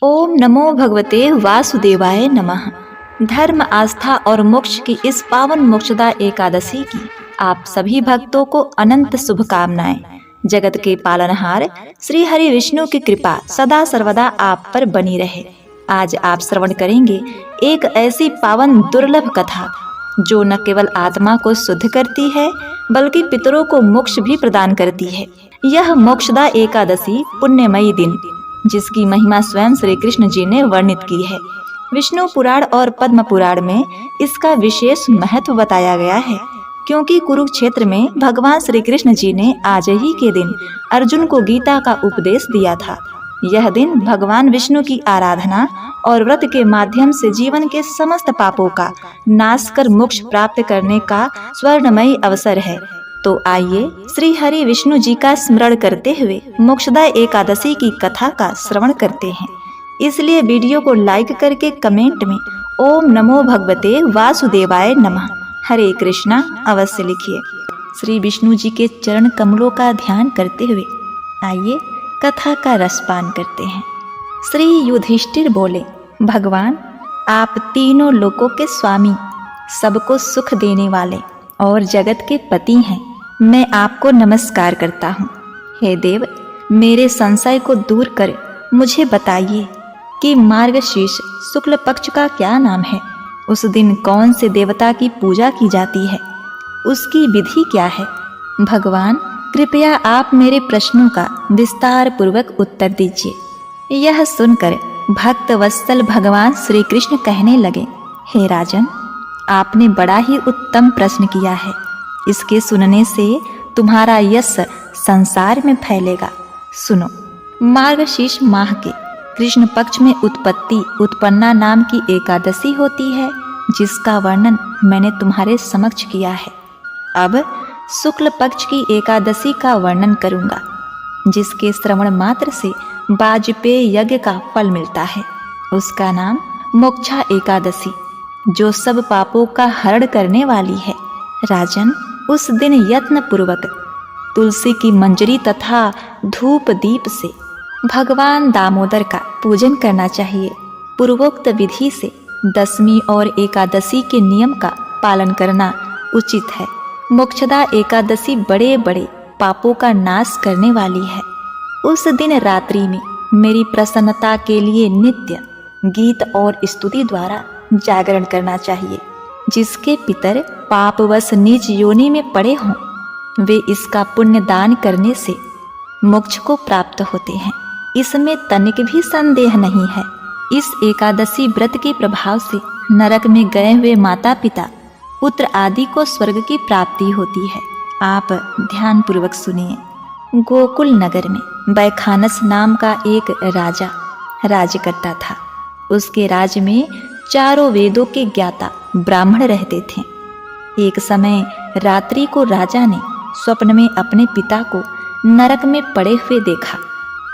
ओम नमो भगवते वासुदेवाय नमः। धर्म, आस्था और मोक्ष की इस पावन मोक्षदा एकादशी की आप सभी भक्तों को अनंत शुभकामनाएं। जगत के पालनहार श्री हरि विष्णु की कृपा सदा सर्वदा आप पर बनी रहे। आज आप श्रवण करेंगे एक ऐसी पावन दुर्लभ कथा जो न केवल आत्मा को शुद्ध करती है बल्कि पितरों को मोक्ष भी प्रदान करती है। यह मोक्षदा एकादशी पुण्यमयी दिन जिसकी महिमा स्वयं श्री कृष्ण जी ने वर्णित की है। विष्णु पुराण और पद्म पुराण में इसका विशेष महत्व बताया गया है, क्योंकि कुरुक्षेत्र में भगवान श्री कृष्ण जी ने आज ही के दिन अर्जुन को गीता का उपदेश दिया था। यह दिन भगवान विष्णु की आराधना और व्रत के माध्यम से जीवन के समस्त पापों का नाश कर मोक्ष प्राप्त करने का स्वर्णमयी अवसर है। तो आइए श्री हरि विष्णु जी का स्मरण करते हुए मोक्षदा एकादशी की कथा का श्रवण करते हैं। इसलिए वीडियो को लाइक करके कमेंट में ओम नमो भगवते वासुदेवाय नमः हरे कृष्णा अवश्य लिखिए। श्री विष्णु जी के चरण कमलों का ध्यान करते हुए आइए कथा का रसपान करते हैं। श्री युधिष्ठिर बोले, भगवान आप तीनों लोकों के स्वामी, सबको सुख देने वाले और जगत के पति हैं। मैं आपको नमस्कार करता हूँ। हे देव, मेरे संशय को दूर कर मुझे बताइए कि मार्गशीर्ष शुक्ल पक्ष का क्या नाम है। उस दिन कौन से देवता की पूजा की जाती है, उसकी विधि क्या है। भगवान कृपया आप मेरे प्रश्नों का विस्तार पूर्वक उत्तर दीजिए। यह सुनकर भक्त वत्सल भगवान श्री कृष्ण कहने लगे, हे राजन, आपने बड़ा ही उत्तम प्रश्न किया है। इसके सुनने से तुम्हारा यश संसार में फैलेगा। सुनो, मार्गशीर्ष माह के कृष्ण पक्ष में उत्पन्ना नाम की एकादशी होती है, जिसका वर्णन मैंने तुम्हारे समक्ष किया है। अब शुक्ल पक्ष की एकादशी का वर्णन करूंगा, जिसके श्रवण मात्र से वाजपेय यज्ञ का फल मिलता है। उसका नाम मोक्षा एकादशी, जो सब पापों का हरण करने वाली है। राजन, उस दिन यत्न पूर्वक तुलसी की मंजरी तथा धूप दीप से भगवान दामोदर का पूजन करना चाहिए। पूर्वोक्त विधि से दशमी और एकादशी के नियम का पालन करना उचित है। मोक्षदा एकादशी बड़े बड़े पापों का नाश करने वाली है। उस दिन रात्रि में मेरी प्रसन्नता के लिए नित्य गीत और स्तुति द्वारा जागरण करना चाहिए। जिसके पितर पापवश नीच योनि में पड़े हों, वे इसका पुण्य दान करने से मोक्ष को प्राप्त होते हैं। इसमें तनिक भी संदेह नहीं है। इस एकादशी व्रत के प्रभाव से नरक में गए हुए माता पिता, पुत्र आदि को स्वर्ग की प्राप्ति होती है। आप ध्यान पूर्वक सुनिए। गोकुल नगर में बैखानस नाम का एक राजा राज्य करता था। उसके राज्य में चारों वेदों के ज्ञाता ब्राह्मण रहते थे। एक समय रात्रि को राजा ने स्वप्न में अपने पिता को नरक में पड़े हुए देखा।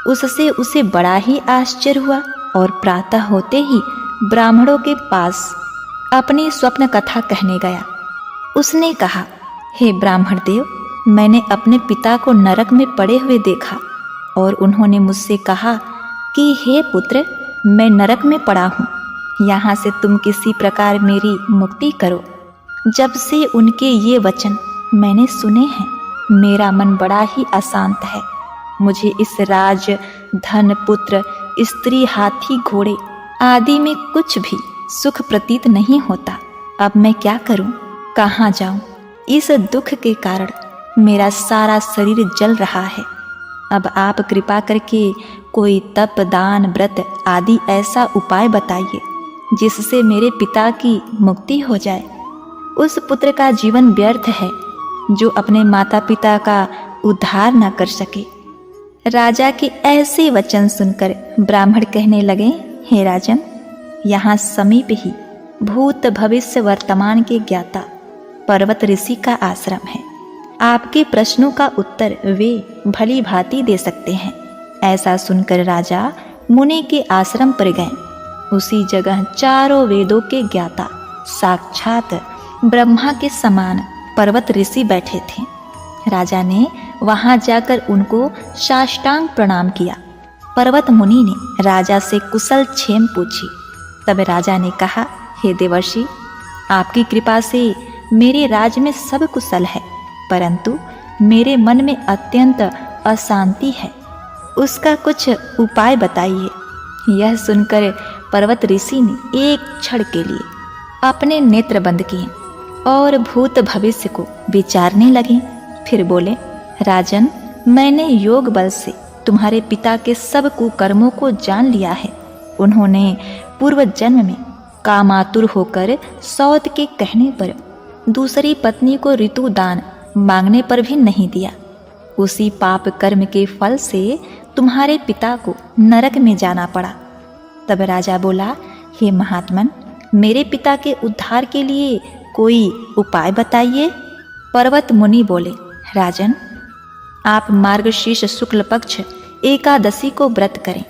उससे उसे बड़ा ही आश्चर्य हुआ और प्रातः होते ही ब्राह्मणों के पास अपनी स्वप्न कथा कहने गया। उसने कहा, हे ब्राह्मण देव, मैंने अपने पिता को नरक में पड़े हुए देखा और उन्होंने मुझसे कहा कि हे पुत्र, मैं नरक में पड़ा हूँ, यहाँ से तुम किसी प्रकार मेरी मुक्ति करो। जब से उनके ये वचन मैंने सुने हैं, मेरा मन बड़ा ही अशांत है। मुझे इस राज, धन, पुत्र, स्त्री, हाथी, घोड़े आदि में कुछ भी सुख प्रतीत नहीं होता। अब मैं क्या करूं, कहाँ जाऊं? इस दुख के कारण मेरा सारा शरीर जल रहा है। अब आप कृपा करके कोई तप, दान, व्रत आदि ऐसा उपाय बताइए जिससे मेरे पिता की मुक्ति हो जाए। उस पुत्र का जीवन व्यर्थ है जो अपने माता पिता का उद्धार न कर सके। राजा के ऐसे वचन सुनकर ब्राह्मण कहने लगे, हे राजन, यहाँ समीप ही भूत भविष्य वर्तमान के ज्ञाता पर्वत ऋषि का आश्रम है। आपके प्रश्नों का उत्तर वे भली भांति दे सकते हैं। ऐसा सुनकर राजा मुनि के आश्रम पर गए। उसी जगह चारों वेदों के ज्ञाता साक्षात ब्रह्मा के समान पर्वत ऋषि बैठे थे। राजा ने वहां जाकर उनको साष्टांग प्रणाम किया पर्वत मुनि ने राजा से कुशल क्षेम पूछी। तब राजा ने कहा, हे देवर्षि, आपकी कृपा से मेरे राज्य में सब कुशल है, परंतु मेरे मन में अत्यंत अशांति है, उसका कुछ उपाय बताइए। यह सुनकर पर्वत ऋषि ने एक क्षण के लिए अपने नेत्र बंद किए और भूत भविष्य को विचारने लगे। फिर बोले, राजन, मैंने योग बल से तुम्हारे पिता के सब कुकर्मों को जान लिया है। उन्होंने पूर्व जन्म में कामातुर होकर सौत के कहने पर दूसरी पत्नी को ऋतु दान मांगने पर भी नहीं दिया। उसी पाप कर्म के फल से तुम्हारे पिता को नरक में जाना पड़ा। तब राजा बोला, हे महात्मन, मेरे पिता के उद्धार के लिए कोई उपाय बताइए। पर्वत मुनि बोले, राजन, आप मार्गशीर्ष शुक्ल पक्ष एकादशी को व्रत करें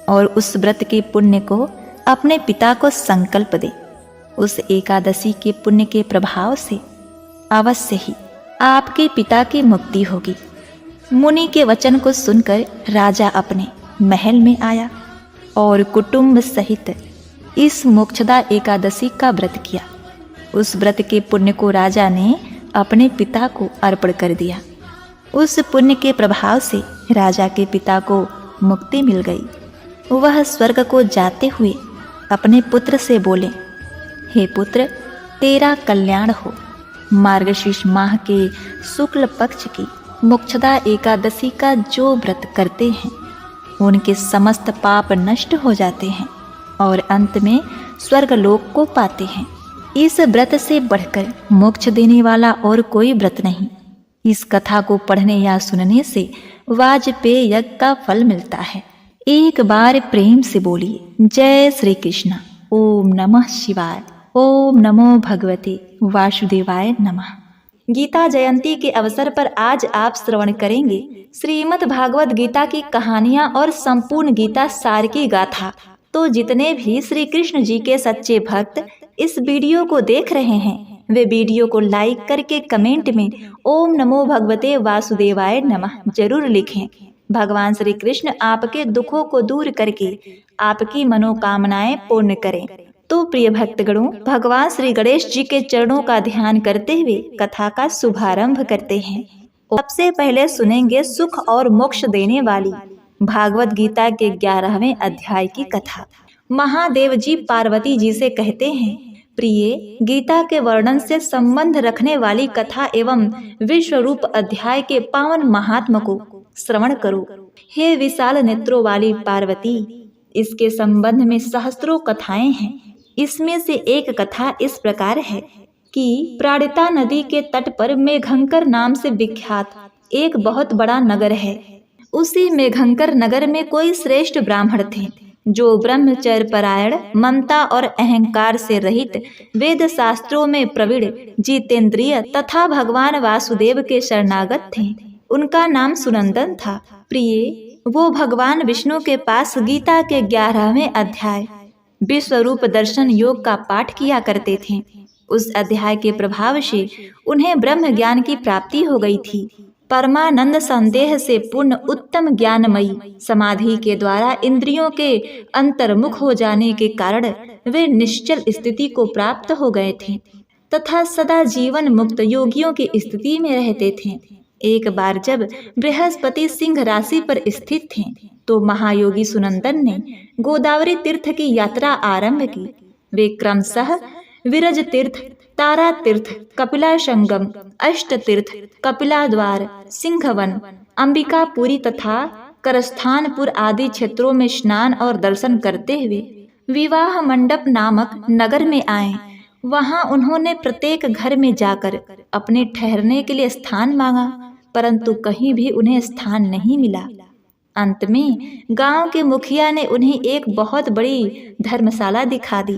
और उस व्रत के पुण्य को अपने पिता को संकल्प दें। उस एकादशी के पुण्य के प्रभाव से अवश्य ही आपके पिता की मुक्ति होगी। मुनि के वचन को सुनकर राजा अपने महल में आया और कुटुंब सहित इस मोक्षदा एकादशी का व्रत किया। उस व्रत के पुण्य को राजा ने अपने पिता को अर्पण कर दिया। उस पुण्य के प्रभाव से राजा के पिता को मुक्ति मिल गई। वह स्वर्ग को जाते हुए अपने पुत्र से बोले, हे पुत्र, तेरा कल्याण हो। मार्गशीर्ष माह के शुक्ल पक्ष की मोक्षदा एकादशी का जो व्रत करते हैं उनके समस्त पाप नष्ट हो जाते हैं और अंत में स्वर्गलोक को पाते हैं। इस व्रत से बढ़कर मोक्ष देने वाला और कोई व्रत नहीं। इस कथा को पढ़ने या सुनने से वाजपेय यज्ञ का फल मिलता है। एक बार प्रेम से बोलिए, जय श्री कृष्ण। ओम नमः शिवाय। ओम नमो भगवते वासुदेवाय नमः। गीता जयंती के अवसर पर आज आप श्रवण करेंगे श्रीमद् भागवत गीता की कहानियां और संपूर्ण गीता सार की गाथा। तो जितने भी श्री कृष्ण जी के सच्चे भक्त इस वीडियो को देख रहे हैं वे वीडियो को लाइक करके कमेंट में ओम नमो भगवते वासुदेवाय नमः जरूर लिखें। भगवान श्री कृष्ण आपके दुखों को दूर करके आपकी मनोकामनाएं पूर्ण करें। तो प्रिय भक्तगणों, भगवान श्री गणेश जी के चरणों का ध्यान करते हुए कथा का शुभारंभ करते हैं। सबसे पहले सुनेंगे सुख और मोक्ष देने वाली भागवत गीता के 11वें अध्याय की कथा। महादेव जी पार्वती जी से कहते हैं, प्रिय, गीता के वर्णन से संबंध रखने वाली कथा एवं विश्व रूप अध्याय के पावन महात्म को श्रवण करो। हे विशाल नेत्रों वाली पार्वती, इसके संबंध में सहस्त्रों कथाएं हैं। इसमें से एक कथा इस प्रकार है कि प्राणिता नदी के तट पर मेघंकर नाम से विख्यात एक बहुत बड़ा नगर है। उसी मेघंकर नगर में कोई श्रेष्ठ ब्राह्मण थे जो ब्रह्मचर्य परायण, ममता और अहंकार से रहित, वेद शास्त्रों में प्रवीण, जितेंद्रिय तथा भगवान वासुदेव के शरणागत थे। उनका नाम सुनंदन था। प्रिय, वो भगवान विष्णु के पास गीता के 11वें अध्याय विश्व रूप दर्शन योग का पाठ किया करते थे। उस अध्याय के प्रभाव से उन्हें ब्रह्म ज्ञान की प्राप्ति हो गई थी। परमानंद संदेह से पूर्ण उत्तम ज्ञानमयी समाधि के द्वारा इंद्रियों के अंतर्मुख हो जाने के कारण वे निश्चल स्थिति को प्राप्त हो गए थे तथा सदा जीवन मुक्त योगियों की स्थिति में रहते थे। एक बार जब बृहस्पति सिंह राशि पर स्थित थे तो महायोगी सुनंदन ने गोदावरी तीर्थ की यात्रा आरंभ की। वे क्रमशः विरज तीर्थ, तारा तीर्थ, कपिला संगम, अष्ट तीर्थ, कपिला द्वार, सिंहवन, अंबिकापुरी तथा करस्थानपुर आदि क्षेत्रों में स्नान और दर्शन करते हुए विवाह मंडप नामक नगर में आए। वहां उन्होंने प्रत्येक घर में जाकर अपने ठहरने के लिए स्थान मांगा, परंतु कहीं भी उन्हें स्थान नहीं मिला। अंत में गांव के मुखिया ने उन्हें एक बहुत बड़ी धर्मशाला दिखा दी।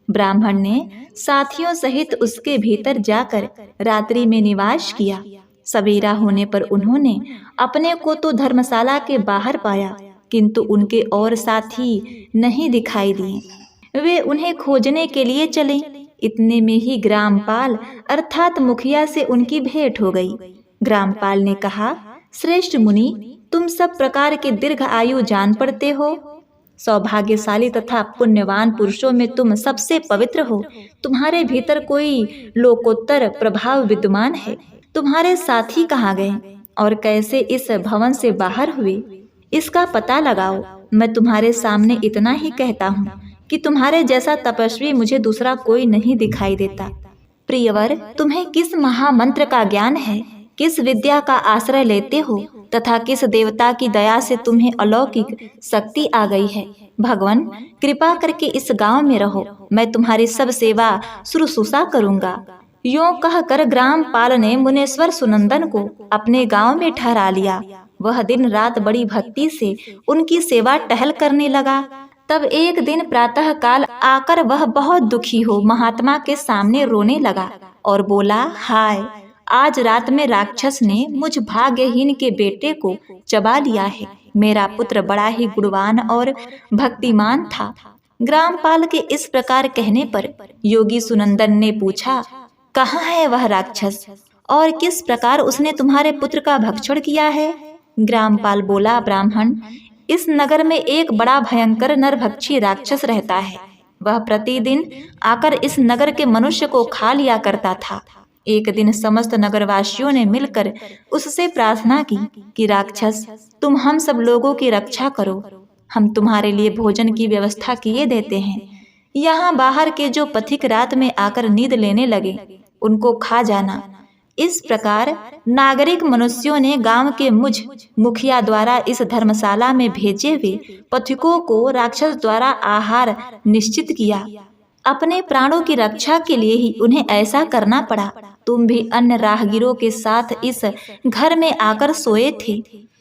ब्राह्मण ने साथियों सहित उसके भीतर जाकर रात्रि में निवास किया। सवेरा होने पर उन्होंने अपने को तो धर्मशाला के बाहर पाया, किंतु उनके और साथी नहीं दिखाई दिए। वे उन्हें खोजने के लिए चले। इतने में ही ग्रामपाल अर्थात मुखिया से उनकी भेंट हो गई। ग्रामपाल ने कहा, श्रेष्ठ मुनि, तुम सब प्रकार के दीर्घ आयु जान पड़ते हो। सौभाग्यशाली तथा पुण्यवान पुरुषों में तुम सबसे पवित्र हो। तुम्हारे भीतर कोई लोकोत्तर प्रभाव विद्यमान है। तुम्हारे साथी कहाँ गए और कैसे इस भवन से बाहर हुए, इसका पता लगाओ। मैं तुम्हारे सामने इतना ही कहता हूँ कि तुम्हारे जैसा तपस्वी मुझे दूसरा कोई नहीं दिखाई देता। प्रियवर, तुम्हें किस महामंत्र का ज्ञान है, किस विद्या का आश्रय लेते हो तथा किस देवता की दया से तुम्हें अलौकिक शक्ति आ गई है। भगवान, कृपा करके इस गांव में रहो, मैं तुम्हारी सब सेवा शुश्रूषा करूंगा। यूं कहकर ग्रामपाल ने मुनेश्वर सुनंदन को अपने गांव में ठहरा लिया। वह दिन रात बड़ी भक्ति से उनकी सेवा टहल करने लगा। तब एक दिन प्रातः काल आकर वह बहुत दुखी हो महात्मा के सामने रोने लगा और बोला, हाय, आज रात में राक्षस ने मुझ भाग्यहीन के बेटे को चबा लिया है। मेरा पुत्र बड़ा ही गुणवान और भक्तिमान था। ग्रामपाल के इस प्रकार कहने पर योगी सुनंदन ने पूछा, कहाँ है वह राक्षस और किस प्रकार उसने तुम्हारे पुत्र का भक्षण किया है। ग्रामपाल बोला, ब्राह्मण, इस नगर में एक बड़ा भयंकर नरभक्षी राक्षस रहता है। वह प्रतिदिन आकर इस नगर के मनुष्य को खा लिया करता था। एक दिन समस्त नगरवासियों ने मिलकर उससे प्रार्थना की कि राक्षस, तुम हम सब लोगों की रक्षा करो, हम तुम्हारे लिए भोजन की व्यवस्था किए देते हैं। यहाँ बाहर के जो पथिक रात में आकर नींद लेने लगे उनको खा जाना। इस प्रकार नागरिक मनुष्यों ने गांव के मुझ मुखिया द्वारा इस धर्मशाला में भेजे हुए पथिकों को राक्षस द्वारा आहार निश्चित किया। अपने प्राणों की रक्षा के लिए ही उन्हें ऐसा करना पड़ा। तुम भी अन्य राहगीरों के साथ इस घर में आकर सोए थे,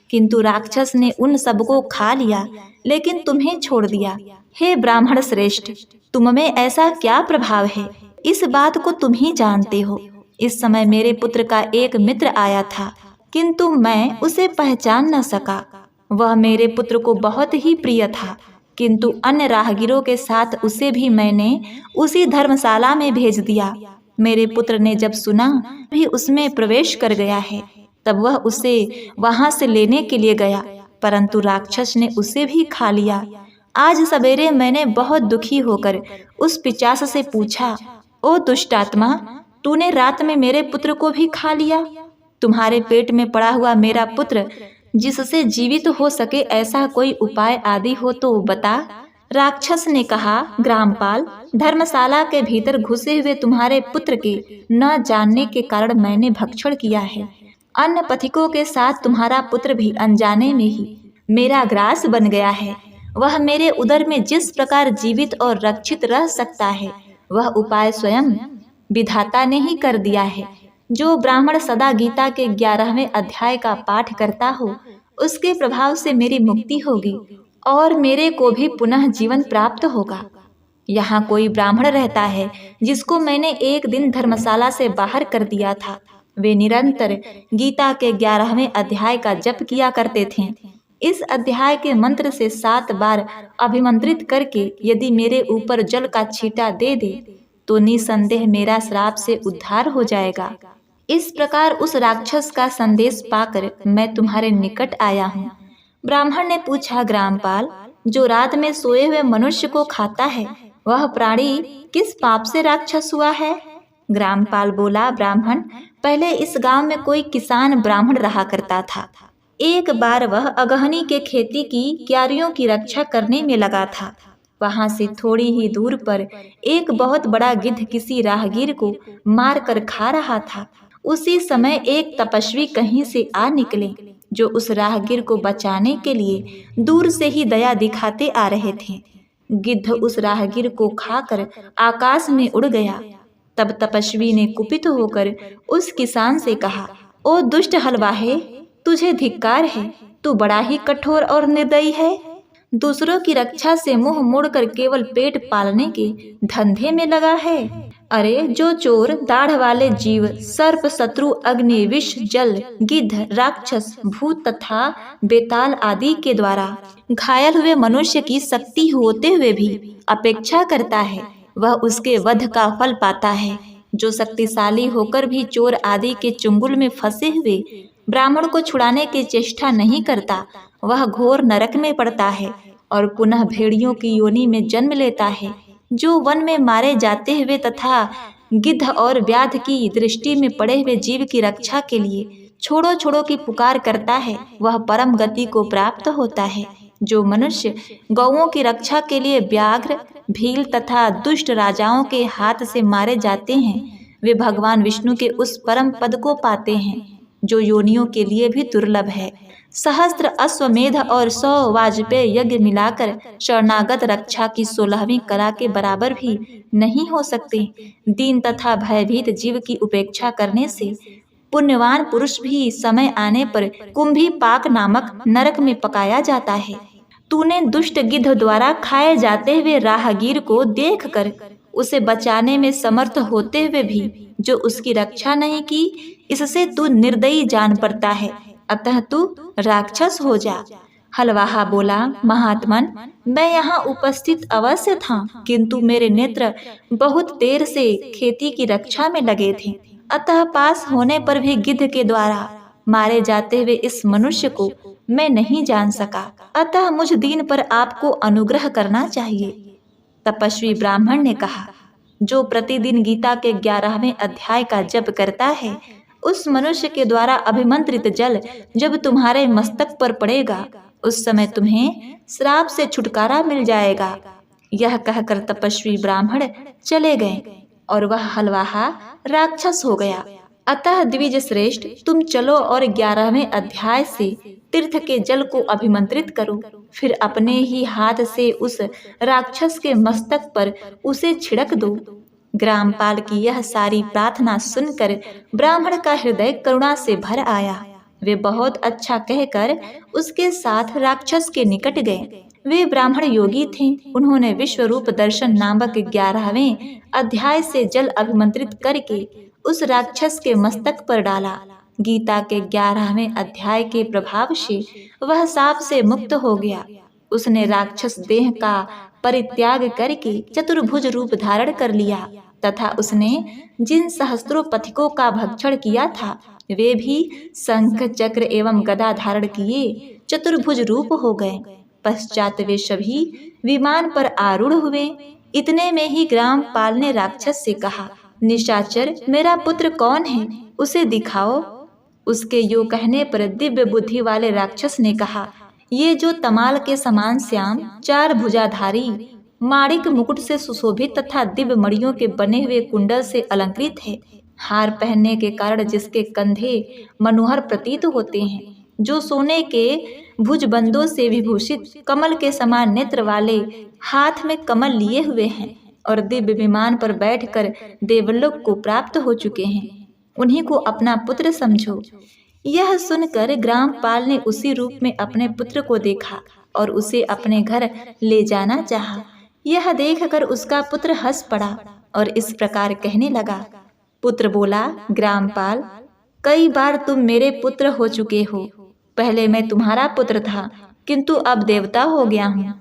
किंतु राक्षस ने उन सबको खा लिया, लेकिन तुम्हें छोड़ दिया। हे ब्राह्मण श्रेष्ठ, तुम में ऐसा क्या प्रभाव है, इस बात को तुम ही जानते हो। इस समय मेरे पुत्र का एक मित्र आया था, किंतु मैं उसे पहचान न सका। वह मेरे पुत्र को बहुत ही प्रिय था, किंतु अन्य राहगीरों के साथ उसे भी मैंने उसी धर्मशाला में भेज दिया। मेरे पुत्र ने जब सुना भी उसमें प्रवेश कर गया है, तब वह उसे वहां से लेने के लिए गया, परंतु राक्षस ने उसे भी खा लिया। आज सवेरे मैंने बहुत दुखी होकर उस पिशाच से पूछा, ओ दुष्टात्मा, तूने रात में मेरे पुत्र को भी खा लिया। तुम्हारे पेट में पड़ा हुआ मेरा पुत्र जिससे जीवित हो सके ऐसा कोई उपाय आदि हो तो बता। राक्षस ने कहा, ग्रामपाल, धर्मशाला के भीतर घुसे हुए तुम्हारे पुत्र के न जानने के कारण मैंने भक्षण किया है। अन्य पथिकों के साथ तुम्हारा पुत्र भी अनजाने में ही मेरा ग्रास बन गया है। वह मेरे उदर में जिस प्रकार जीवित और रक्षित रह सकता है, वह उपाय स्वयं विधाता ने ही कर दिया है। जो ब्राह्मण सदा गीता के 11वें अध्याय का पाठ करता हो, उसके प्रभाव से मेरी मुक्ति होगी और मेरे को भी पुनः जीवन प्राप्त होगा। यहाँ कोई ब्राह्मण रहता है जिसको मैंने एक दिन धर्मशाला से बाहर कर दिया था। वे निरंतर गीता के 11वें अध्याय का जप किया करते थे। इस अध्याय के मंत्र से 7 बार अभिमंत्रित करके यदि मेरे ऊपर जल का छींटा दे दे तो निसंदेह मेरा श्राप से उद्धार हो जाएगा। इस प्रकार उस राक्षस का संदेश पाकर मैं तुम्हारे निकट आया हूँ। ब्राह्मण ने पूछा, ग्रामपाल, जो रात में सोए हुए मनुष्य को खाता है, वह प्राणी किस पाप से राक्षस हुआ है? ग्रामपाल बोला, ब्राह्मण, पहले इस गांव में कोई किसान ब्राह्मण रहा करता था। एक बार वह अगहनी के खेती की क्यारियों की रक्षा करने में लगा था। वहां से थोड़ी ही दूर पर एक बहुत बड़ा गिद्ध किसी राहगीर को मार कर खा रहा था। उसी समय एक तपस्वी कहीं से आ निकले, जो उस राहगीर को बचाने के लिए दूर से ही दया दिखाते आ रहे थे। गिद्ध उस राहगीर को खाकर आकाश में उड़ गया। तब तपस्वी ने कुपित होकर उस किसान से कहा, ओ दुष्ट हलवाहे, तुझे धिक्कार है, तू बड़ा ही कठोर और निर्दयी है। दूसरों की रक्षा से मुंह मोड़कर केवल पेट पालने के धंधे में लगा है। अरे, जो चोर, दाढ़ वाले जीव, सर्प, शत्रु, अग्नि, विष, जल, गिद्ध, राक्षस, भूत तथा बेताल आदि के द्वारा घायल हुए मनुष्य की शक्ति होते हुए भी अपेक्षा करता है, वह उसके वध का फल पाता है। जो शक्तिशाली होकर भी चोर आदि के चुंगल में फंसे हुए ब्राह्मण को छुड़ाने की चेष्टा नहीं करता, वह घोर नरक में पड़ता है और पुनः भेड़ियों की योनि में जन्म लेता है। जो वन में मारे जाते हुए तथा गिद्ध और व्याध की दृष्टि में पड़े हुए जीव की रक्षा के लिए छोड़ो छोड़ो की पुकार करता है, वह परम गति को प्राप्त होता है। जो मनुष्य गौओं की रक्षा के लिए व्याघ्र, भील तथा दुष्ट राजाओं के हाथ से मारे जाते हैं, वे भगवान विष्णु के उस परम पद को पाते हैं जो योनियों के लिए भी दुर्लभ है। सहस्त्र अश्वमेध और 100 वाजपेय यज्ञ मिलाकर शरणागत रक्षा की 16वीं कला के बराबर भी नहीं हो सकते। दीन तथा भयभीत जीव की उपेक्षा करने से पुण्यवान पुरुष भी समय आने पर कुंभी पाक नामक नरक में पकाया जाता है। तूने दुष्ट गिद्ध द्वारा खाए जाते हुए राहगीर को देखकर उसे बचाने में समर्थ होते हुए भी जो उसकी रक्षा नहीं की, इससे तू निर्दयी जान पड़ता है, अतः तू राक्षस हो जा। हलवाहा बोला, महात्मन, मैं यहाँ उपस्थित अवश्य था, किंतु मेरे नेत्र बहुत देर से खेती की रक्षा में लगे थे, अतः पास होने पर भी गिद्ध के द्वारा मारे जाते हुए इस मनुष्य को मैं नहीं जान सका, अतः मुझ दीन पर आपको अनुग्रह करना चाहिए। तपस्वी ब्राह्मण ने कहा, जो प्रतिदिन गीता के 11वें अध्याय का जप करता है, उस मनुष्य के द्वारा अभिमंत्रित जल जब तुम्हारे मस्तक पर पड़ेगा, उस समय तुम्हें श्राप से छुटकारा मिल जाएगा। यह कहकर तपस्वी ब्राह्मण चले गए और वह हलवाहा राक्षस हो गया। अतः द्विज श्रेष्ठ, तुम चलो और 11वें अध्याय से तीर्थ के जल को अभिमंत्रित करो, फिर अपने ही हाथ से उस राक्षस के मस्तक पर उसे छिड़क दो। ग्रामपाल की यह सारी प्रार्थना सुनकर ब्राह्मण का हृदय करुणा से भर आया। वे बहुत अच्छा कहकर उसके साथ राक्षस के निकट गए। वे ब्राह्मण योगी थे। उन्होंने विश्वरूप दर्शन नामक 11वें अध्याय से जल अभिमंत्रित करके उस राक्षस के मस्तक पर डाला। गीता के 11वें अध्याय के प्रभाव से वह साप से मुक्त हो गया। उसने राक्षस देह का परित्याग करके चतुर्भुज रूप धारण कर लिया तथा उसने जिन सहस्त्रों पथिकों का भक्षण किया था, वे भी शंख चक्र एवं गदा धारण किए चतुर्भुज रूप हो गए। पश्चात वे सभी विमान पर आरूढ़ हुए। इतने में ही ग्रामपाल ने राक्षस से कहा, निशाचर, मेरा पुत्र कौन है, उसे दिखाओ। उसके यो कहने पर दिव्य बुद्धि वाले राक्षस ने कहा, ये जो तमाल के समान श्याम, 4 भुजाधारी, माणिक मुकुट से सुशोभित तथा दिव्य मणियों के बने हुए कुंडल से अलंकृत है, हार पहनने के कारण जिसके कंधे मनोहर प्रतीत होते हैं, जो सोने के भुजबंदों से विभूषित कमल के समान नेत्र वाले, हाथ में कमल लिए हुए हैं और दिव्य विमान पर बैठकर देवलोक को प्राप्त हो चुके हैं, उन्हीं को अपना पुत्र समझो। यह सुनकर ग्रामपाल ने उसी रूप में अपने पुत्र को देखा और उसे अपने घर ले जाना चाहा। यह देखकर उसका पुत्र हंस पड़ा और इस प्रकार कहने लगा। पुत्र बोला, ग्रामपाल, कई बार तुम मेरे पुत्र हो चुके हो। पहले मैं तुम्हारा पुत्र था, किंतु अब देवता हो गया हूँ।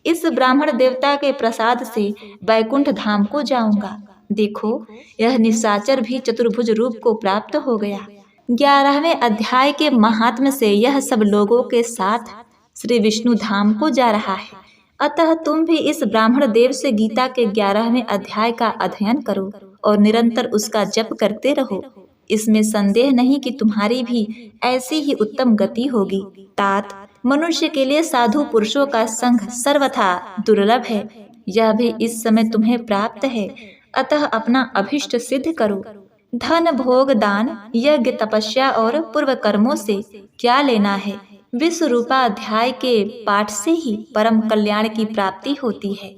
इस ब्राह्मण देवता के प्रसाद से वैकुंठ धाम को जाऊंगा। देखो, यह निशाचर भी चतुर्भुज रूप को प्राप्त हो गया। 11वें अध्याय के महात्म्य से यह सब लोगों के साथ श्री विष्णु धाम को जा रहा है। अतः तुम भी इस ब्राह्मण देव से गीता के 11वें अध्याय का अध्ययन करो और निरंतर उसका जप करते रहो। इसमें संदेह नहीं कि तुम्हारी भी ऐसी ही उत्तम गति होगी। तात, मनुष्य के लिए साधु पुरुषों का संग सर्वथा दुर्लभ है। यह भी इस समय तुम्हें प्राप्त है, अतः अपना अभिष्ट सिद्ध करो। धन, भोग, दान, यज्ञ, तपस्या और पूर्व कर्मों से क्या लेना है। विश्वरूपा अध्याय के पाठ से ही परम कल्याण की प्राप्ति होती है।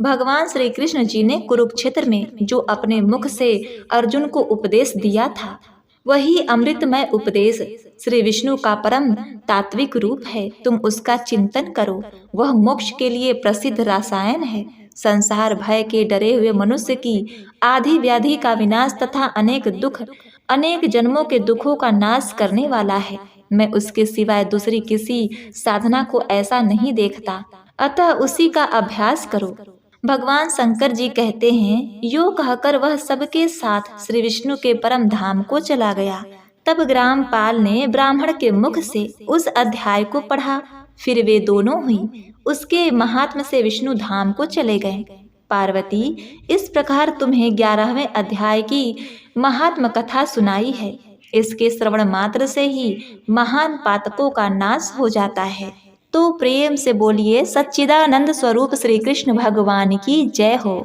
भगवान श्री कृष्ण जी ने कुरुक्षेत्र में जो अपने मुख से अर्जुन को उपदेश दिया था, वही अमृतमय उपदेश श्री विष्णु का परम तात्विक रूप है। तुम उसका चिंतन करो। वह मोक्ष के लिए प्रसिद्ध रसायन है। संसार भय के डरे हुए मनुष्य की आदि व्याधि का विनाश तथा अनेक जन्मों के दुखों का नाश करने वाला है। मैं उसके सिवाय दूसरी किसी साधना को ऐसा नहीं देखता, अतः उसी का अभ्यास करो। भगवान शंकर जी कहते हैं, यो कहकर वह सबके साथ श्री विष्णु के परम धाम को चला गया। तब ग्रामपाल ने ब्राह्मण के मुख से उस अध्याय को पढ़ा। फिर वे दोनों ही उसके महात्म से विष्णु धाम को चले गए। पार्वती, इस प्रकार तुम्हें 11वें अध्याय की महात्म कथा सुनाई है। इसके श्रवण मात्र से ही महान पातकों का नाश हो जाता है। तो प्रेम से बोलिए सच्चिदानंद स्वरूप श्री कृष्ण भगवान की जय हो।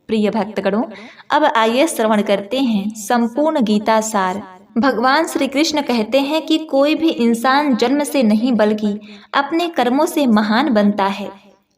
प्रिय भक्तगणों, अब आइए श्रवण करते हैं संपूर्ण गीता सार। भगवान श्री कृष्ण कहते हैं कि कोई भी इंसान जन्म से नहीं बल्कि अपने कर्मों से महान बनता है।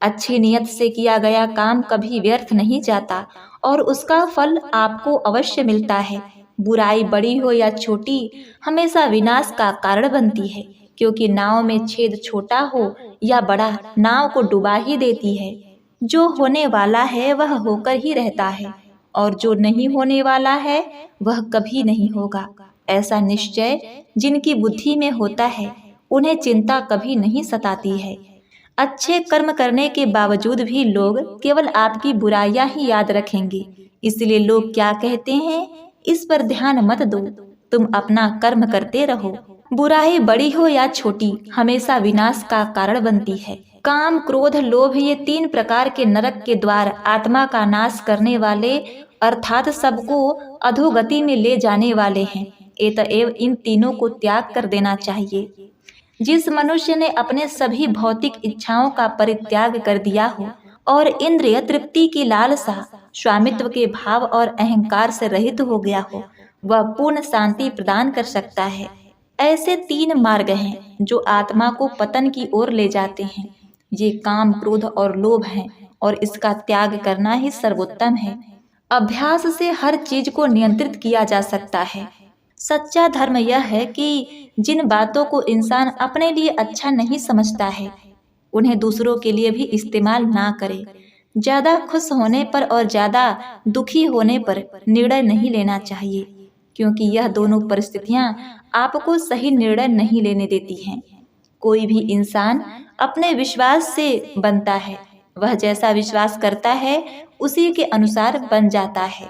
अच्छी नियत से किया गया काम कभी व्यर्थ नहीं जाता और उसका फल आपको अवश्य मिलता है। बुराई बड़ी हो या छोटी हमेशा विनाश का कारण बनती है, क्योंकि नाव में छेद छोटा हो या बड़ा नाव को डुबा ही देती है। जो होने वाला है वह होकर ही रहता है और जो नहीं होने वाला है वह कभी नहीं होगा। ऐसा निश्चय जिनकी बुद्धि में होता है उन्हें चिंता कभी नहीं सताती है। अच्छे कर्म करने के बावजूद भी लोग केवल आपकी बुराइयां ही याद रखेंगे। इसलिए लोग क्या कहते हैं, इस पर ध्यान मत दो, तुम अपना कर्म करते रहो। बुराई बड़ी हो या छोटी हमेशा विनाश का कारण बनती है। काम, क्रोध, लोभ ये 3 प्रकार के नरक के द्वार आत्मा का नाश करने वाले अर्थात सबको अधोगति में ले जाने वाले हैं। अतएव इन तीनों को त्याग कर देना चाहिए। जिस मनुष्य ने अपने सभी भौतिक इच्छाओं का परित्याग कर दिया हो और इंद्रिय तृप्ति की लालसा, स्वामित्व के भाव और अहंकार से रहित हो गया हो, वह पूर्ण शांति प्रदान कर सकता है। ऐसे 3 मार्ग हैं जो आत्मा को पतन की ओर ले जाते हैं। ये काम, क्रोध और लोभ हैं और इसका त्याग करना ही सर्वोत्तम है। अभ्यास से हर चीज को नियंत्रित किया जा सकता है। सच्चा धर्म यह है कि जिन बातों को इंसान अपने लिए अच्छा नहीं समझता है उन्हें दूसरों के लिए भी इस्तेमाल ना करे। ज्यादा खुश होने पर और ज्यादा दुखी होने पर निर्णय नहीं लेना चाहिए, क्योंकि यह दोनों परिस्थितियां आपको सही निर्णय नहीं लेने देती हैं। कोई भी इंसान अपने विश्वास से बनता है। वह जैसा विश्वास करता है उसी के अनुसार बन जाता है।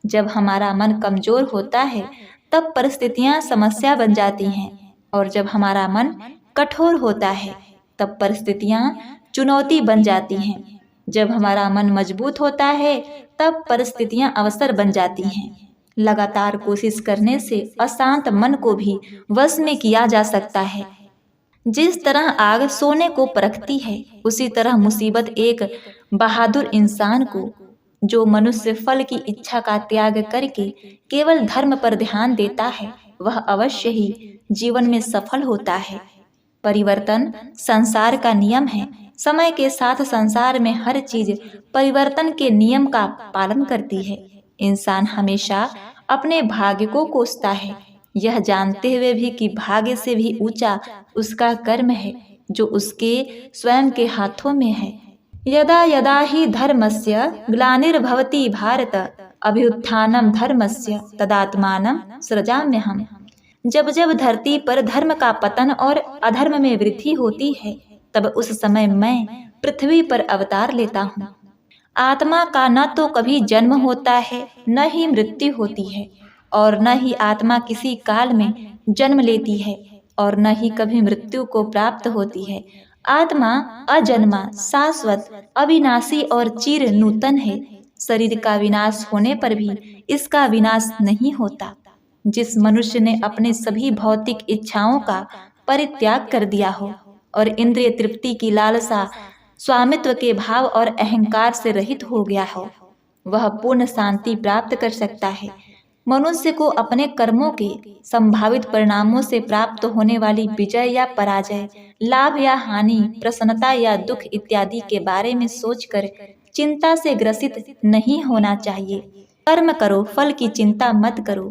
जब हमारा मन कमजोर होता है तब परिस्थितियां समस्या बन जाती हैं, और जब हमारा मन कठोर होता है तब परिस्थितियां चुनौती बन जाती हैं। जब हमारा मन मजबूत होता है तब परिस्थितियां अवसर बन जाती हैं। लगातार कोशिश करने से अशांत मन को भी वश में किया जा सकता है। जिस तरह आग सोने को परखती है, उसी तरह मुसीबत एक बहादुर इंसान को, जो मनुष्य फल की इच्छा का त्याग करके केवल धर्म पर ध्यान देता है, वह अवश्य ही जीवन में सफल होता है। परिवर्तन संसार का नियम है। समय के साथ संसार में हर चीज परिवर्तन के नियम का पालन करती है। इंसान हमेशा अपने भाग्य को कोसता है, यह जानते हुए भी कि भाग्य से भी ऊंचा उसका कर्म है जो उसके स्वयं के हाथों में है। यदा यदा हि धर्मस्य ग्लानिर्भवति भारत अभ्युत्थानं धर्मस्य तदात्मानं सृजाम्यहम्। जब जब धरती पर धर्म का पतन और अधर्म में वृद्धि होती है, तब उस समय मैं पृथ्वी पर अवतार लेता हूँ। आत्मा का न तो कभी जन्म होता है, न ही मृत्यु होती है, और न ही आत्मा किसी काल में जन्म लेती है और न ही कभी मृत्यु को प्राप्त होती है। आत्मा अजन्मा, शाश्वत, अविनाशी और चिर नूतन है। शरीर का विनाश होने पर भी इसका विनाश नहीं होता। जिस मनुष्य ने अपने सभी भौतिक इच्छाओं का परित्याग कर दिया हो और इंद्रिय तृप्ति की लालसा, स्वामित्व के भाव और अहंकार से रहित हो गया हो, वह पूर्ण शांति प्राप्त कर सकता है। मनुष्य को अपने कर्मों के संभावित परिणामों से प्राप्त होने वाली विजय या पराजय, लाभ या हानि, प्रसन्नता या दुख इत्यादि के बारे में सोचकर चिंता से ग्रसित नहीं होना चाहिए। कर्म करो, फल की चिंता मत करो।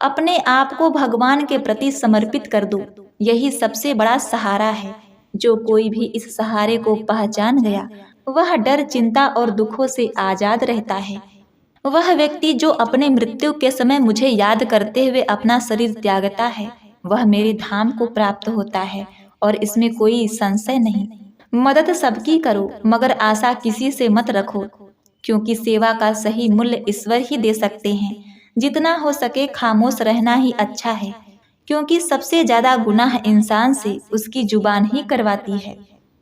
अपने आप को भगवान के प्रति समर्पित कर दो। यही सबसे बड़ा सहारा है। जो कोई भी इस सहारे को पहचान गया, वह डर, चिंता और दुखों से आजाद रहता है। वह व्यक्ति जो अपने मृत्यु के समय मुझे याद करते हुए अपना शरीर त्यागता है, वह मेरे धाम को प्राप्त होता है, और इसमें कोई संशय नहीं। मदद सबकी करो, मगर आशा किसी से मत रखो, क्योंकि सेवा का सही मूल्य ईश्वर ही दे सकते हैं। जितना हो सके खामोश रहना ही अच्छा है, क्योंकि सबसे ज़्यादा गुनाह इंसान से उसकी जुबान ही करवाती है।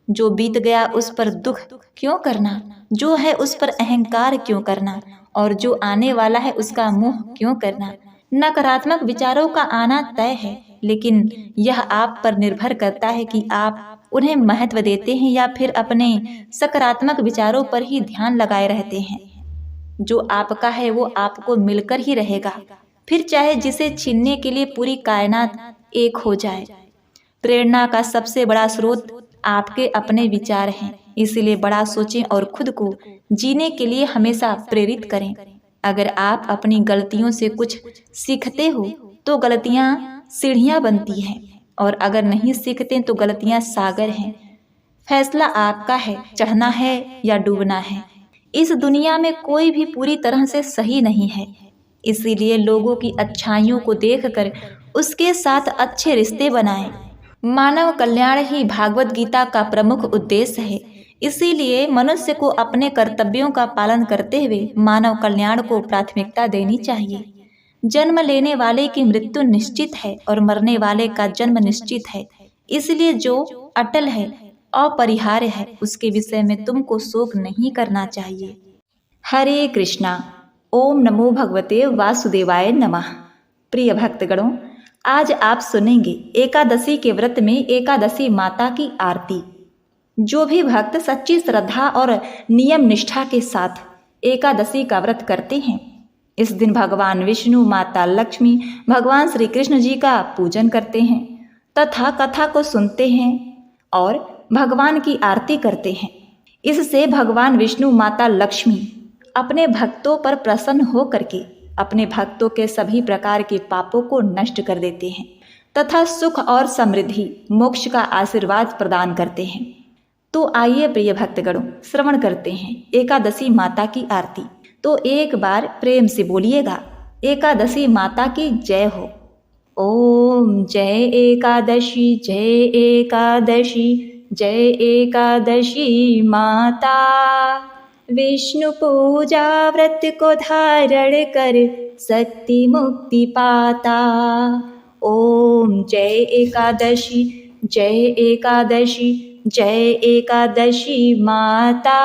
जो बीत गया उस पर दुख क्यों करना, जो है उस पर अहंकार क्यों करना, और जो आने वाला है उसका मोह क्यों करना। नकारात्मक विचारों का आना तय है, लेकिन यह आप पर निर्भर करता है कि आप उन्हें महत्व देते हैं या फिर अपने सकारात्मक विचारों पर ही ध्यान लगाए रहते हैं। जो आपका है वो आपको मिलकर ही रहेगा, फिर चाहे जिसे छीनने के लिए पूरी कायनात एक हो जाए। प्रेरणा का सबसे बड़ा स्रोत आपके अपने विचार हैं, इसलिए बड़ा सोचें और खुद को जीने के लिए हमेशा प्रेरित करें। अगर आप अपनी गलतियों से कुछ सीखते हो तो गलतियाँ सीढ़ियाँ बनती हैं, और अगर नहीं सीखते तो गलतियाँ सागर हैं। फैसला आपका है, चढ़ना है या डूबना है। इस दुनिया में कोई भी पूरी तरह से सही नहीं है, इसीलिए लोगों की अच्छाइयों को देखकर उसके साथ अच्छे रिश्ते बनाएं। मानव कल्याण ही भागवत गीता का प्रमुख उद्देश्य है, इसीलिए मनुष्य को अपने कर्तव्यों का पालन करते हुए मानव कल्याण को प्राथमिकता देनी चाहिए। जन्म लेने वाले की मृत्यु निश्चित है और मरने वाले का जन्म निश्चित है, इसलिए जो अटल है, अपरिहार्य है, उसके विषय में तुमको शोक नहीं करना चाहिए। हरे कृष्णा। ओम नमो भगवते वासुदेवाय नमः। प्रिय भक्तगणों, आज आप सुनेंगे एकादशी के व्रत में एकादशी माता की आरती। जो भी भक्त सच्ची श्रद्धा और नियम निष्ठा के साथ एकादशी का व्रत करते हैं, इस दिन भगवान विष्णु, माता लक्ष्मी, भगवान श्री कृष्ण जी का पूजन करते हैं तथा कथा को सुनते हैं और भगवान की आरती करते हैं। इससे भगवान विष्णु, माता लक्ष्मी अपने भक्तों पर प्रसन्न हो करके अपने भक्तों के सभी प्रकार के पापों को नष्ट कर देते हैं तथा सुख और समृद्धि, मोक्ष का आशीर्वाद प्रदान करते हैं। तो आइए प्रिय भक्तगणों, श्रवण करते हैं एकादशी माता की आरती। तो एक बार प्रेम से बोलिएगा, एकादशी माता की जय हो। ओम जय एकादशी, जय एकादशी, जय एकादशी माता। विष्णु पूजा व्रत को धारण कर शक्ति मुक्ति पाता। ओम जय एकादशी, जय एकादशी, जय एकादशी माता।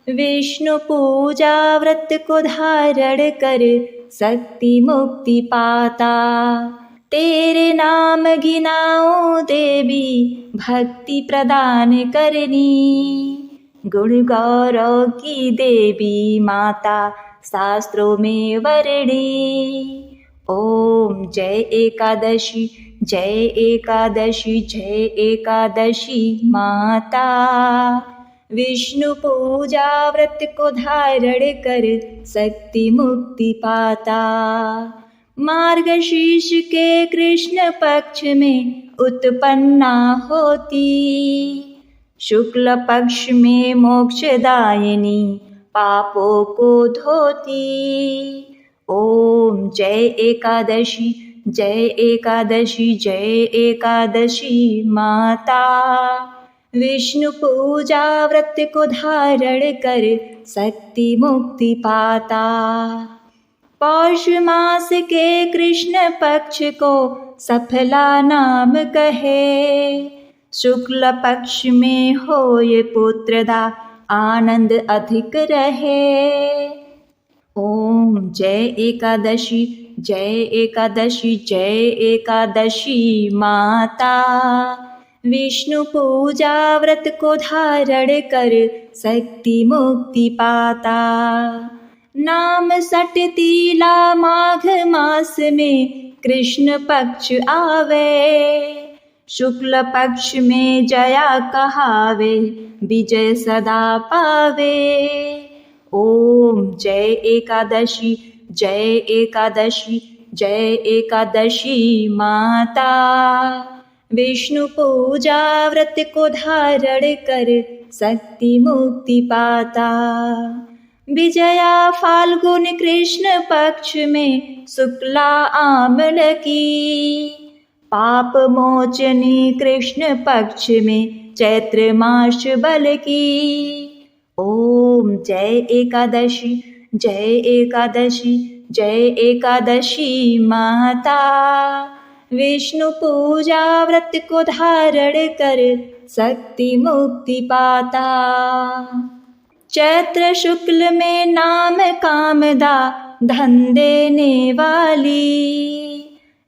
विष्णु पूजा व्रत को धारण कर शक्ति मुक्ति पाता। तेरे नाम गिनाओ देवी, भक्ति प्रदान करनी। गुण गौरव की देवी माता, शास्त्रों में वर्णी। ओम जय एकादशी, जय एकादशी, जय एकादशी माता। विष्णु पूजा व्रत को धारण कर शक्ति मुक्ति पाता। मार्गशीर्ष के कृष्ण पक्ष में उत्पन्ना होती, शुक्ल पक्ष में मोक्षदायिनी, पापों को धोती। ओम जय एकादशी, जय एकादशी, जय एकादशी माता। विष्णु पूजा व्रत को धारण कर शक्ति मुक्ति पाता। पौष मास के कृष्ण पक्ष को सफला नाम कहे, शुक्ल पक्ष में हो ये पुत्रदा, आनंद अधिक रहे। ओम जय एकादशी, जय एकादशी, जय एकादशी माता। विष्णु पूजा व्रत को धारण कर शक्ति मुक्ति पाता। नाम सटतीला माघ मास में कृष्ण पक्ष आवे, शुक्ल पक्ष में जया कहावे, विजय सदा पावे। ओम जय एकादशी, जय एकादशी, जय एकादशी माता। विष्णु पूजा व्रत को धारण कर शक्ति मुक्ति पाता। विजया फाल्गुन कृष्ण पक्ष में शुक्ला आमल की, पाप मोचनी कृष्ण पक्ष में चैत्र मास बल की। ओम जय एकादशी, जय एकादशी, जय एकादशी माता। विष्णु पूजा व्रत को धारण कर शक्ति मुक्ति पाता। चैत्र शुक्ल में नाम कामदा धन देने वाली,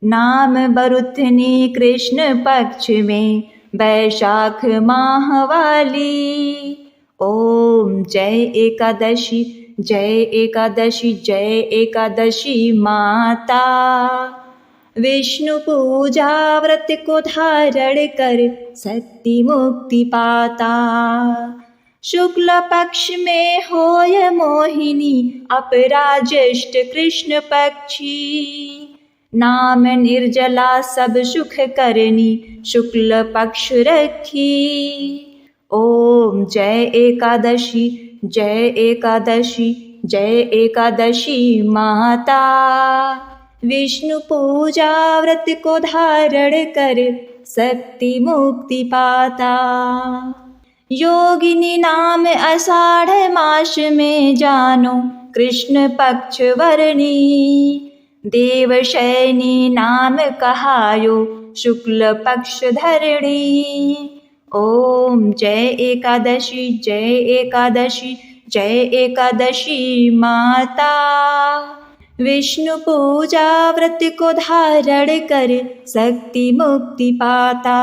नाम बरुथनी कृष्ण पक्ष में वैशाख माह वाली। ओम जय एकादशी जय एकादशी जय एकादशी माता। विष्णु पूजा व्रत को धारण कर शक्ति मुक्ति पाता। शुक्ल पक्ष में होय मोहिनी अपराज्येष्ठ कृष्ण पक्षी, नाम निर्जला सब सुख करनी शुक्ल पक्ष रखी। ओम जय एकादशी जय एकादशी जय एकादशी माता। विष्णु पूजा व्रत को धारण कर शक्ति मुक्ति पाता। योगिनी नाम आषाढ़ मास में जानो कृष्ण पक्ष वर्णी, देवशयनी नाम कहायो शुक्ल पक्ष धरणी। ओम जय एकादशी जय एकादशी जय एकादशी माता। विष्णु पूजा व्रत को धारण कर शक्ति मुक्ति पाता।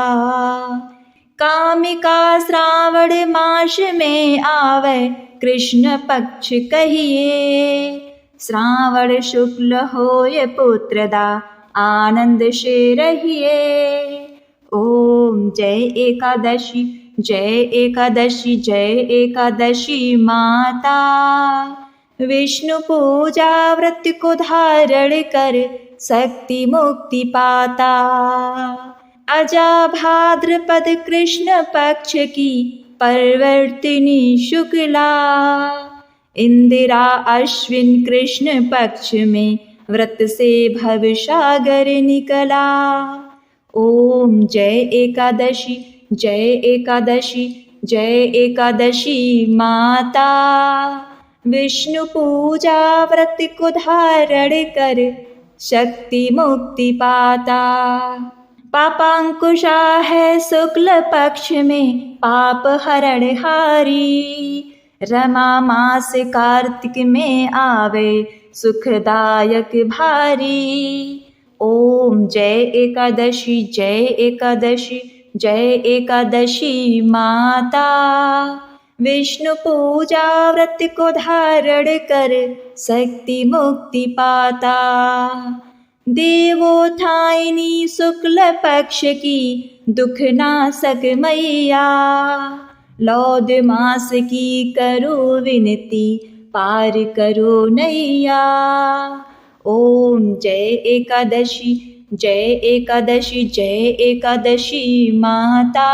कामिका श्रावण मास में आवे कृष्ण पक्ष कहिए, श्रावण शुक्ल होय पुत्रदा आनंद से रहिए। ओम जय एकादशी जय एकादशी जय एकादशी माता। विष्णु पूजा व्रत को धारण कर शक्ति मुक्ति पाता। अजा भाद्रपद कृष्ण पक्ष की परिवर्तिनी शुक्ला, इंदिरा अश्विन कृष्ण पक्ष में व्रत से भवसागर निकला। ओम जय एकादशी जय एकादशी जय एकादशी माता। विष्णु पूजा व्रत को धारण कर शक्ति मुक्ति पाता। पापांकुशा है शुक्ल पक्ष में पाप हरण हारी, रमा मास कार्तिक में आवे सुखदायक भारी। ओम जय एकादशी जय एकादशी जय एकादशी माता। विष्णु पूजा व्रत को धारण कर शक्ति मुक्ति पाता। देवोत्थायिनी शुक्ल पक्ष की दुख नाशक मैया, लौद मास की करो विनती पार करो नैया। ओम जय एकादशी जय एकादशी जय एकादशी माता।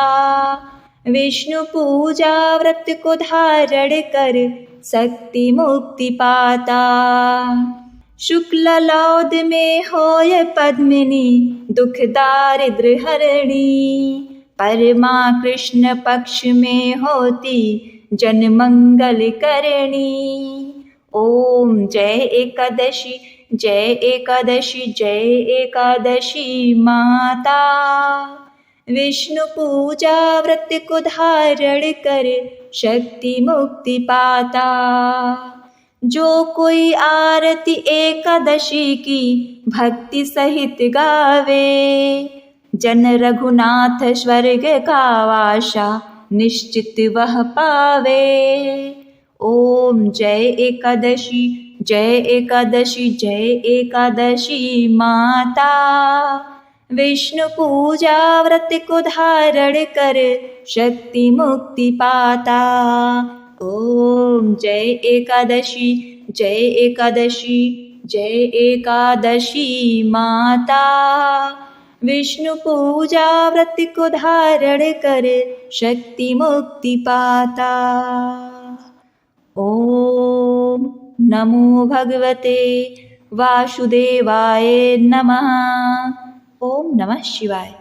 विष्णु पूजा व्रत को धारण कर शक्ति मुक्ति पाता। शुक्ल लौद में होय पद्मिनी दुख दारिद्र हरणी, परमा कृष्ण पक्ष में होती जन मंगल करणी। ओम जय एकादशी जय एकादशी जय एकादशी माता। विष्णु पूजा व्रत को धारण कर शक्ति मुक्ति पाता। जो कोई आरती एकादशी की भक्ति सहित गावे, जन रघुनाथ स्वर्ग का वासा निश्चित वह पावे। ओम जय एकादशी जय एकादशी जय एकादशी माता। विष्णु पूजा व्रत को धारण कर शक्ति मुक्ति पाता। ओम जय एकादशी जय एकादशी जय एकादशी माता। विष्णु पूजा व्रत को धारण कर शक्ति मुक्ति पाता। ओम नमो भगवते वासुदेवाय नमः। ओम नमः शिवाय।